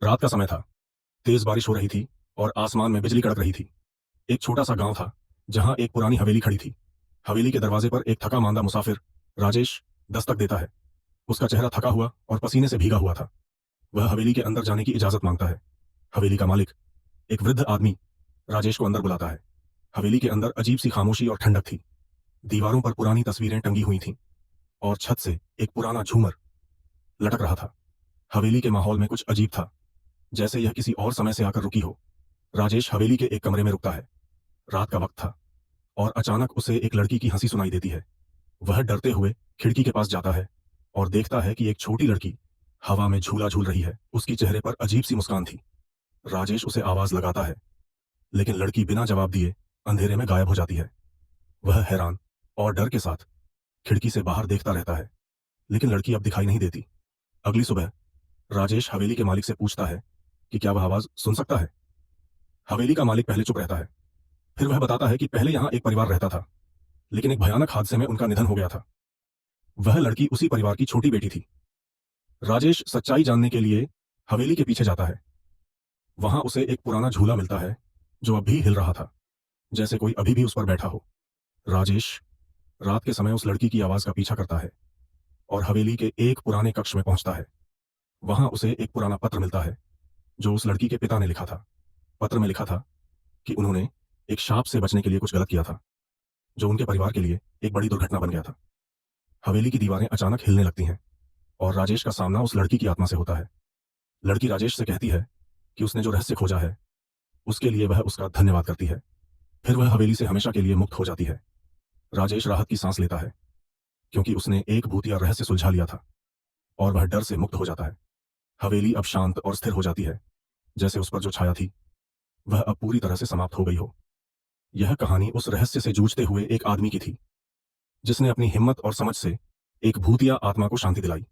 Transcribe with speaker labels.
Speaker 1: रात का समय था। तेज बारिश हो रही थी और आसमान में बिजली कड़क रही थी। एक छोटा सा गांव था जहां एक पुरानी हवेली खड़ी थी। हवेली के दरवाजे पर एक थका मांदा मुसाफिर राजेश दस्तक देता है। उसका चेहरा थका हुआ और पसीने से भीगा हुआ था। वह हवेली के अंदर जाने की इजाजत मांगता है। हवेली का मालिक, एक वृद्ध आदमी, राजेश को अंदर बुलाता है। हवेली के अंदर अजीब सी खामोशी और ठंडक थी। दीवारों पर पुरानी तस्वीरें टंगी हुई थीं और छत से एक पुराना झूमर लटक रहा था। हवेली के माहौल में कुछ अजीब था, जैसे यह किसी और समय से आकर रुकी हो। राजेश हवेली के एक कमरे में रुकता है। रात का वक्त था और अचानक उसे एक लड़की की हंसी सुनाई देती है। वह डरते हुए खिड़की के पास जाता है और देखता है कि एक छोटी लड़की हवा में झूला झूल रही है। उसकी चेहरे पर अजीब सी मुस्कान थी। राजेश उसे आवाज लगाता है, लेकिन लड़की बिना जवाब दिए अंधेरे में गायब हो जाती है। वह हैरान और डर के साथ खिड़की से बाहर देखता रहता है, लेकिन लड़की अब दिखाई नहीं देती। अगली सुबह राजेश हवेली के मालिक से पूछता है कि क्या वह आवाज सुन सकता है। हवेली का मालिक पहले चुप रहता है, फिर वह बताता है कि पहले यहां एक परिवार रहता था, लेकिन एक भयानक हादसे में उनका निधन हो गया था। वह लड़की उसी परिवार की छोटी बेटी थी। राजेश सच्चाई जानने के लिए हवेली के पीछे जाता है। वहां उसे एक पुराना झूला मिलता है जो अब भी हिल रहा था, जैसे कोई अभी भी उस पर बैठा हो। राजेश रात के समय उस लड़की की आवाज का पीछा करता है और हवेली के एक पुराने कक्ष में पहुंचता है। वहां उसे एक पुराना पत्र मिलता है जो उस लड़की के पिता ने लिखा था। पत्र में लिखा था कि उन्होंने एक शाप से बचने के लिए कुछ गलत किया था, जो उनके परिवार के लिए एक बड़ी दुर्घटना बन गया था। हवेली की दीवारें अचानक हिलने लगती हैं और राजेश का सामना उस लड़की की आत्मा से होता है। लड़की राजेश से कहती है कि उसने जो रहस्य खोजा है उसके लिए वह उसका धन्यवाद करती है। फिर वह हवेली से हमेशा के लिए मुक्त हो जाती है। राजेश राहत की सांस लेता है, क्योंकि उसने एक भूतिया रहस्य सुलझा लिया था और वह डर से मुक्त हो जाता है। हवेली अब शांत और स्थिर हो जाती है, जैसे उस पर जो छाया थी वह अब पूरी तरह से समाप्त हो गई हो। यह कहानी उस रहस्य से जूझते हुए एक आदमी की थी, जिसने अपनी हिम्मत और समझ से एक भूतिया आत्मा को शांति दिलाई।